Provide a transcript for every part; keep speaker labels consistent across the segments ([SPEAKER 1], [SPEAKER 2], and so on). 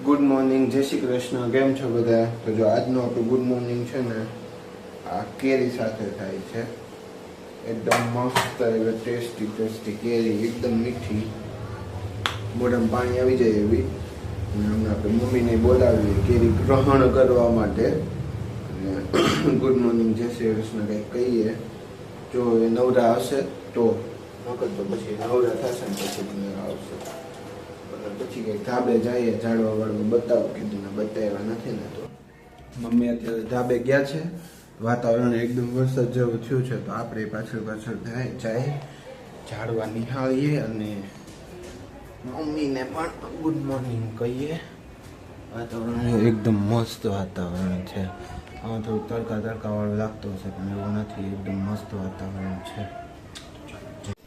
[SPEAKER 1] Good morning, જય શ્રી કૃષ્ણ. કેમ છો બધા? તો જો આજનો આપણું ગુડ મોર્નિંગ છે ને આ કેરી સાથે થાય છે. એકદમ મસ્ત એવી ટેસ્ટી કેરી, એકદમ મીઠી, મોઢામાં પાણી આવી જાય એવી. અને હમણાં આપણે મમ્મીને બોલાવીએ કેરી ગ્રહણ કરવા માટે. અને ગુડ મોર્નિંગ, જય શ્રી કૃષ્ણ કંઈક કહીએ. જો એ નવરા હશે તો, નકર તો પછી નવરા થશે ને પછી તમને આવશે. પછી કંઈક ધાબે જઈએ, ઝાડવા વાળવા બતાવો, કીધું ને બતાવ્યા નથી ને. તો મમ્મી અત્યારે ધાબે ગયા છે. વાતાવરણ એકદમ વરસાદ જેવું થયું છે, તો આપણે પાછળ જાય ઝાડવા નિહાળીએ અને મમ્મીને પણ ગુડ મોર્નિંગ કહીએ. વાતાવરણ એકદમ મસ્ત વાતાવરણ છે. આમાં થોડું તડકા વાળું લાગતું હશે પણ એવું નથી, એકદમ મસ્ત વાતાવરણ છે.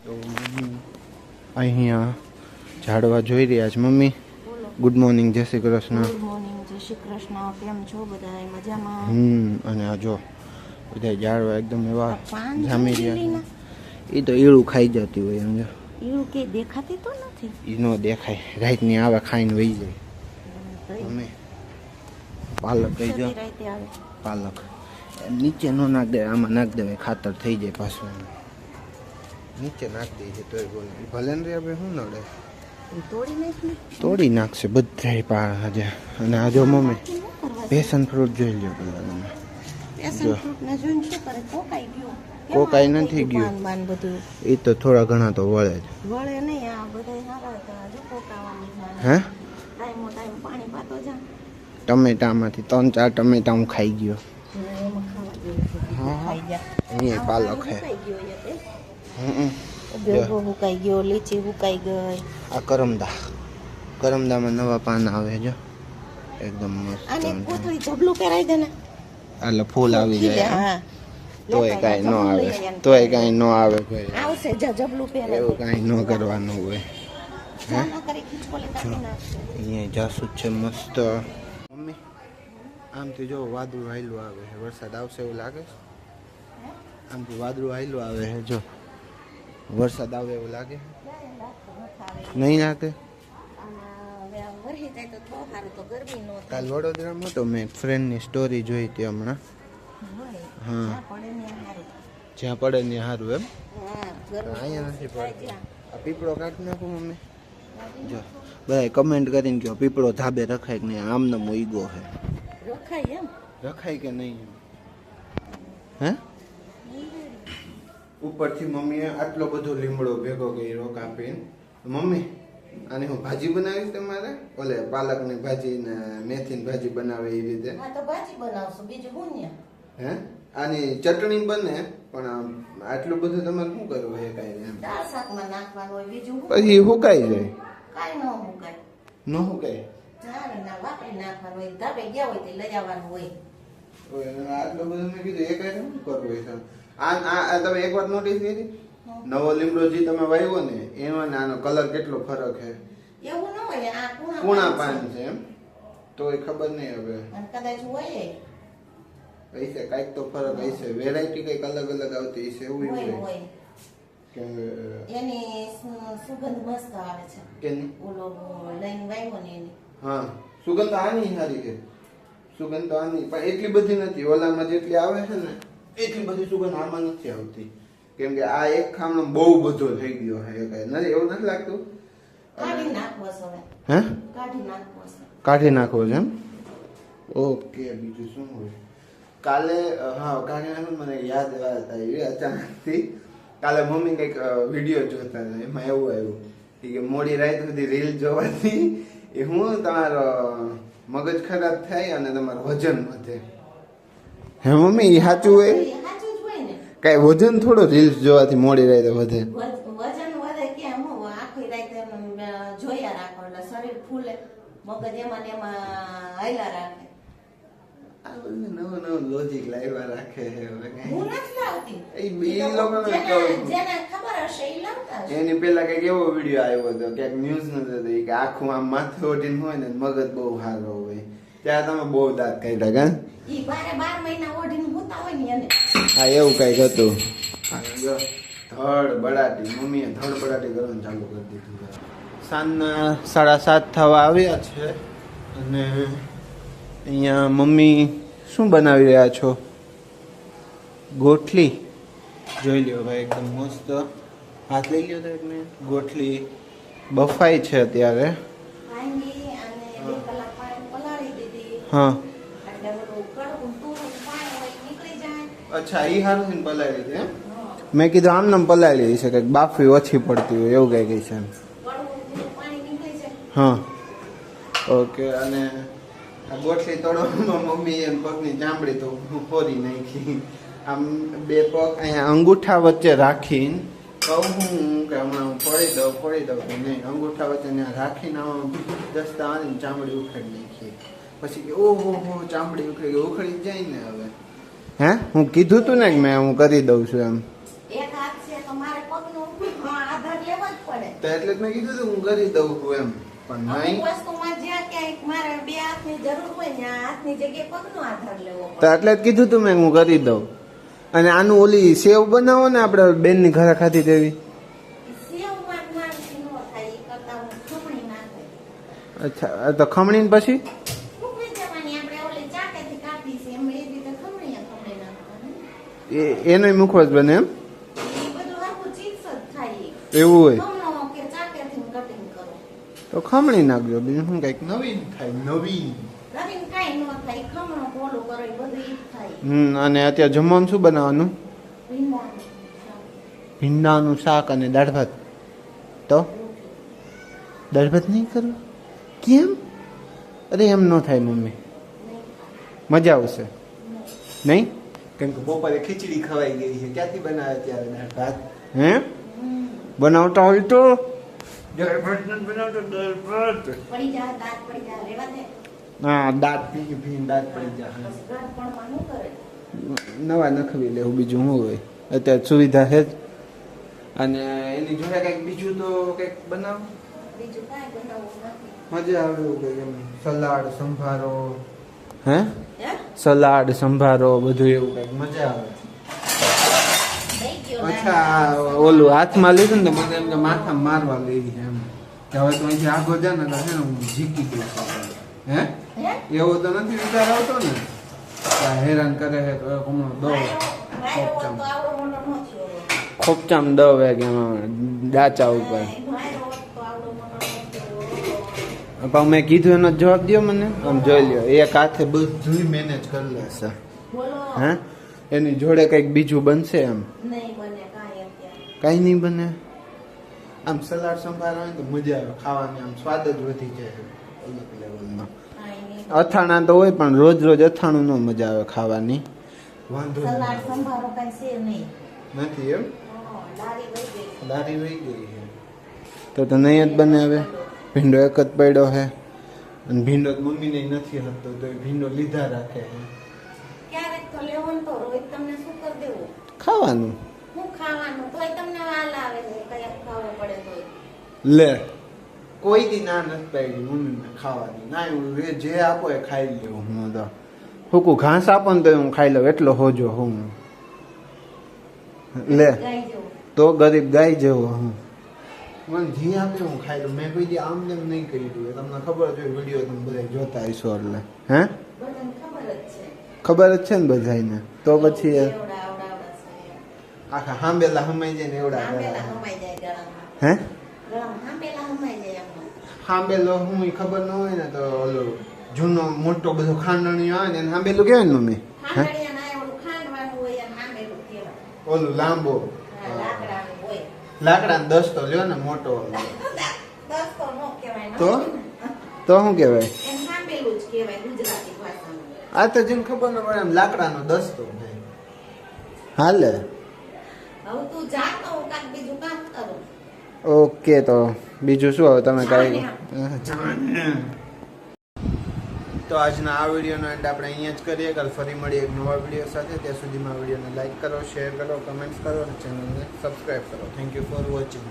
[SPEAKER 1] તો અહીંયા ઝાડવા જોઈ રહ્યા છે. મમ્મી ગુડ મોર્નિંગ, જય શ્રી કૃષ્ણ.
[SPEAKER 2] ગુડ મોર્નિંગ, જય શ્રી કૃષ્ણ. કેમ છો બધા? મજામાં?
[SPEAKER 1] અને આ જો બધા ઝાડવા એકદમ એવા જામી રહ્યા. એ તો ઈળું ખાઈ જતી હોય એમ. જો
[SPEAKER 2] ઈળું કે દેખાતી તો નથી.
[SPEAKER 1] એ નો દેખાય, રાતની આવે ખાઈને વહી જાય. મમ્મી પાલક કહી જાઓ. પાલક નીચે નો નાખ દે, આમાં નાખ દેવાય, ખાતર થઈ જાય પાછું. નીચે નાખી દે તો ભલે ને રે, આપણે શું નડે, તોડી નાખશે બધા પાળ આજે. અને આ જો મમ્મી પેશન ફ્રૂટ જોઈ લ્યો પેલા તમે. કોકાઈ નથી ગયું, એ તો થોડા ઘણા તો વળે જ. હે ટમેટામાંથી 3-4 ટમેટા હું ખાઈ ગયો. અહીંયા પાલક હે.
[SPEAKER 2] હુકાઈ ગયો, લીચી હુકાઈ ગઈ.
[SPEAKER 1] આ કરમદામાં નવા પાન આવે છે એકદમ મસ્ત.
[SPEAKER 2] આને કોથળી જબલું પહેરાઈ દે ને,
[SPEAKER 1] એટલે ફૂલ આવી જાય. તોય કાંઈ ન આવે, તોય કાંઈ ન આવે.
[SPEAKER 2] આવશે જબલું પહેરાઈ,
[SPEAKER 1] એવું કાંઈ ન કરવાનું હોય. અહીંયા જાસૂદ છે મસ્ત. મમ્મી આમથી જો વાદળું હાયલું આવે છે, વરસાદ આવશે એવું લાગે છે. આમથી વાદળું હાયલું આવે છે, જો વરસાદ આવે એવું લાગે. નહીં લાગે. કાલ વડોદરામાં તો મેં ફ્રેન્ડની સ્ટોરી જોઈ હતી હમણાં. હા, જ્યાં પડે ને સારું એમ. અહીંયા નથી પડતું. આ પીપળો કાઢી નાખું મમ્મી. જો બધા કમેન્ટ કરીને કહો પીપળો ધાબે રખાય કે નહીં, આમને મોઈગો છે. રખાય કે નહીં? હે ઉપરથી મમ્મીએ આટલો બધો લીમડો ભેગો કર્યો કાપીને. મમ્મી આની હું ભાજી બનાવીશ તમારે? ઓલે પાલકની ભાજી ને મેથીની ભાજી બનાવે એ રીતે. હે આની ચટણી બને, પણ આટલું બધું તમારે શું કરવું છે? કાંઈ એમ પછી સુકાઈ જાય. ન સુકાય. આટલું બધું મેં કીધું એ કાંઈ શું કરવું છે? આ તમે એક વાત નોટિસ કરી? નવો લીમડો જે તમે વાવ્યો ને એમાં આનો કલર કેટલો ફરક છે. કુણા પાન છે એમ, તો એ ખબર નહીં હવે. હશે કાંઈક તો ફરક હશે, વેરાયટી કંઈક અલગ આવતી હશે એવું હોય કે
[SPEAKER 2] એની સુગંધ મસ્ત આવે છે.
[SPEAKER 1] કેની?
[SPEAKER 2] ઓલો લઈને વાવ્યો ને એની. હા,
[SPEAKER 1] સુગંધ આની સારી છે. સુગંધ તો આની પણ એટલી બધી નથી. ઓલામાં જેટલી આવે છે ને એટલી બધી સુગંધ આમાં નથી આવતી. કેમ કે આ એક ખામણો બહુ બધો થઈ ગયો છે. નથી એવું નથી લાગતું?
[SPEAKER 2] કાઢી નાખવો છે.
[SPEAKER 1] હે કાઢી નાખવો છે એમ. ઓકે, બીજું શું હોય? કાલે હા કાઢી નાખવું મને યાદ આવી અચાનકથી. કાલે મમ્મી કંઈક વિડીયો જોતા હતા, એમાં એવું આવ્યું કે મોડી રાત સુધી રીલ જોવાથી એ હું તમારો મગજ ખરાબ થાય અને તમારું વજન વધે. હે મમ્મી એ સાચું હોય? કઈ વજન થોડો રીલ્સ જોવાથી મોડી રાતે વધે?
[SPEAKER 2] વજન વધે કેમ? આખી રાત જોયા રાખો એટલે શરીર ફૂલે, મગજ એમાં હાયલા રાખે.
[SPEAKER 1] નવો લોજિક લાવ્યા રાખે છે. એની પેલા કઈક એવો વિડીયો આવ્યો હતો, ક્યાંક ન્યૂઝ નતો કે આખું આમ માથે ઓઢીને હોય ને મગજ બહુ સારો હોય. ત્યાં તમે બહુ દાંત કાઢ્યા હા એવું કઈક હતું. ધડ બડાટી મમ્મીએ ધડ બડાટી કરવાનું ચાલુ કરી દીધું. સાંજના 7:30 થવા આવ્યા છે અને અહીંયા મમ્મી શું બનાવી રહ્યા છો? ગોઠલી. જોઈ લ્યો ભાઈ, એકદમ મસ્ત. હાથ લઈ લ્યો તો એક મિનિટ. ગોઠલી બફાઈ છે અત્યારે.
[SPEAKER 2] વાંગી અને 2 કલાક પાણી પલાળી દીધી.
[SPEAKER 1] હા,
[SPEAKER 2] એટલે બધું કડવું તુરું પાણી હોય નીકળી જાય.
[SPEAKER 1] અચ્છા, ઈ હારું થઈને પલાળી દીધી એમ?
[SPEAKER 2] હા.
[SPEAKER 1] મેં કીધું આમ નામ પલાળી દીધી છે કે બાફી ઓછી પડતી હોય એવું કઈ ગઈ છે એમ.
[SPEAKER 2] કડવું તુરું પાણી નીકળી જાય.
[SPEAKER 1] હા, ઓકે. અને આ ગોઠલી તળવામાં મમ્મી એમ પગની ચામડી તો ફોડી નાખી. આમ 2 પગ અહીંયા અંગૂઠા વચ્ચે રાખીને કહું હું કે હમણાં હું ફોડી દઉં કે નહીં, અંગૂઠા વચ્ચે ત્યાં રાખીને આમ દસ્તા આવીને ચામડી ઉખેડી નાખી. પછી કે ઓહો ચામડી ઉખડી જાય ને હવે. હે, હું કીધું તું ને કે મેં હું કરી દઉં છું એમ.
[SPEAKER 2] એક હાથ છે તો મારે પગનો આધાર લેવો જ પડે.
[SPEAKER 1] તો એટલે જ મેં કીધું તું હું કરી દઉં છું એમ, પણ નહીં.
[SPEAKER 2] અમુક વસ્તુમાં જ્યાં ક્યાંક મારે 2 હાથની જરૂર હોય ને આ હાથની જગ્યાએ પગનો આધાર લેવો
[SPEAKER 1] તો
[SPEAKER 2] પડે.
[SPEAKER 1] એટલે જ કીધું તું મેં હું કરી દઉં. અને આનું ઓલી સેવ બનાવો ને આપણે બેનની ઘરે ખાધી તેવી.
[SPEAKER 2] સેવમાં મારથી ન થાય એ કરતાં હું ખમણી નાખે.
[SPEAKER 1] અચ્છા, તો ખમણીને પછી
[SPEAKER 2] મૂકી દેવાની આપણે ઓલી ચાટેથી કાપી છે એમ એ રીતે ખમણી નાખવાની.
[SPEAKER 1] એનોય મુખવો જ બને એમ?
[SPEAKER 2] એ બધું આખું ચીપ્સ જ થાય.
[SPEAKER 1] એવું હોય
[SPEAKER 2] ખમણો કે ચાટેથી કટિંગ કરો.
[SPEAKER 1] તો ખમણી નાખજો, બીજું શું કઈક નવીન થાય. નવીન.
[SPEAKER 2] નવીન કાંઈ ન થાય. ખમણો પોલું કરો એ બધું ઈ જ થાય.
[SPEAKER 1] અને અત્યારે જમવાનું શું બનાવવાનું?
[SPEAKER 2] ભીંડાનું શાક.
[SPEAKER 1] ભીંડાનું શાક અને દાળ ભાત. તો દાળ ભાત નહીં કરવું? કેમ? અરે એમ ન થાય મમ્મી, મજા આવશે નહીં? કેમ કે બપોરે ખીચડી ખવાઈ ગઈ છે, ક્યાંથી બનાવે ત્યારે દાળ ભાત? હે, બનાવતા હોય તો દાળ ભાત નથી બનાવતો. દાળ ભાત
[SPEAKER 2] પડી જાય દાંત પડી જાય રેવા દે.
[SPEAKER 1] હા, દાંત ભીન દાંત પડી જાય.
[SPEAKER 2] બસ ઘર પણ શું કરે.
[SPEAKER 1] નવા નખવી લેવું, બીજું શું હોય? અત્યારે સુવિધા છે જ. અને એની જોડે કંઈક બીજું તો કંઈક બનાવો,
[SPEAKER 2] બીજું કાંઈ બનાવવું નથી.
[SPEAKER 1] મજા આવે એવું કંઈક એમ. સલાડ સંભારો. હે,
[SPEAKER 2] હે?
[SPEAKER 1] સલાડ સંભારો બધું એવું કંઈક મજા આવે.
[SPEAKER 2] દઈ ગયો
[SPEAKER 1] અચ્છા, ઓલું હાથમાં લીધું ને તો મને એમ કે માથા મારવા લઈ એમ કે હવે તો અહીંથી આગો જાય ને તો છે ને હું જીકી દઈશ. હે,
[SPEAKER 2] હે?
[SPEAKER 1] એવો તો નથી વિચાર આવતો ને કે આ હેરાન કરે છે તો હમણાં દો
[SPEAKER 2] મારો હોત તો આવડો મોટો ન થયો હોત.
[SPEAKER 1] ખોપચામ દવ કે એમાં ડાચા ઉપર.
[SPEAKER 2] મારો હોત તો આવડો મોટો ન થયો હોત.
[SPEAKER 1] પણ મેં કીધું એનો જવાબ દો મને. આમ જોઈ લ્યો, એક હાથે બધું મેનેજ કરી લેશે.
[SPEAKER 2] બોલો.
[SPEAKER 1] હે, એની જોડે કંઈક બીજું બનશે એમ?
[SPEAKER 2] નહીં બને કાંઈ અત્યારે.
[SPEAKER 1] કાંઈ નહીં બને. આમ સલાડ સંભાર હોય તો મજા આવે ખાવાની, આમ સ્વાદ જ વધી જાય અલગ લેવલમાં.
[SPEAKER 2] કાંઈ નહીં.
[SPEAKER 1] અથાણા તો હોય પણ રોજ રોજ અથાણું ન મજા આવે ખાવાની. વાંધો
[SPEAKER 2] સલાડ સંભારો કાંઈ છે નહીં.
[SPEAKER 1] નથી એમ?
[SPEAKER 2] લારી વહી ગઈ.
[SPEAKER 1] લારી વહી ગઈ છે તો નહીં જ બને હવે. ભીંડો એક જ પડ્યો છે અને ભીંડો મમ્મીને નથી હતો તો એ ભીંડો લીધા રાખે છે.
[SPEAKER 2] ક્યારેક તો લેવાનું તો રોજ તમને શું કરી દેવું?
[SPEAKER 1] ખાવાનું
[SPEAKER 2] હું ખાવાનું તોય તમને વાલ આવે છે કયા ખાવું પડે તોય.
[SPEAKER 1] લે, કોઈ દી ના નથી પાડી મમ્મીને ખાવાની. ના, હું જે આપો એ ખાઈ લેવું. હું તો હુકું ઘાસ આપો ને તો હું ખાઈ લઉં, એટલો હોજો હું. લે,
[SPEAKER 2] ગાય જેવું.
[SPEAKER 1] તો ગરીબ ગાય જેવો હું. મને જે આપે હું ખાઈ લઉં. મેં કોઈ દી આમ તેમ નહીં કર્યું. તમને ખબર જ હોય, વિડીયો તમે બધા જોતા હશો એટલે. હે,
[SPEAKER 2] બધાને ખબર જ છે.
[SPEAKER 1] ખબર જ છે ને બધાને. તો પછી
[SPEAKER 2] એવડા આવડા છે.
[SPEAKER 1] આખા હાંબેલા હમાઈ જાય ને એવડા
[SPEAKER 2] હાંભેલા
[SPEAKER 1] કરા.
[SPEAKER 2] હમાઈ જાય ગળામાં.
[SPEAKER 1] હે,
[SPEAKER 2] ગળામાં હાંભેલા હમાઈ જાય એમાં.
[SPEAKER 1] હાંબેલો હું ઈ ખબર ન હોય ને તો ઓલો જૂનો મોટો બધો ખાંડણીયો આવે ને એને હાંબેલું કહેવાય ને મમ્મી? હે,
[SPEAKER 2] ખાંડણીયા ના ઓલું ખાંડવાનું હોય અને હાંભેલું કહેવાય.
[SPEAKER 1] ઓલું લાંબો
[SPEAKER 2] હા, લાકડાનું હોય.
[SPEAKER 1] લાકડાનો દસ્તો લ્યો ને મોટો.
[SPEAKER 2] દસ્તો નો કહેવાય ને.
[SPEAKER 1] તો શું કહેવાય?
[SPEAKER 2] એને હાંભેલું જ કહેવાય ગુજરાતી ભાષામાં.
[SPEAKER 1] આ તો જેને ખબર ન પડે એમ લાકડાનો દસ્તો છે. હાલે.
[SPEAKER 2] હવે તું જા તો હું કાંઈક બીજું કામ કરું.
[SPEAKER 1] ઓકે, તો બીજું શું હવે તમે કાંઈ તો આજના આ વિડીયોનો એન્ડ આપણે અહીંયા જ કરીએ. કાલ ફરી મળીએ એક નવા વિડીયો સાથે. ત્યાં સુધીમાં વિડીયોને લાઈક કરો, શેર કરો, કમેન્ટ્સ કરો અને ચેનલને સબસ્ક્રાઈબ કરો. Thank you for watching.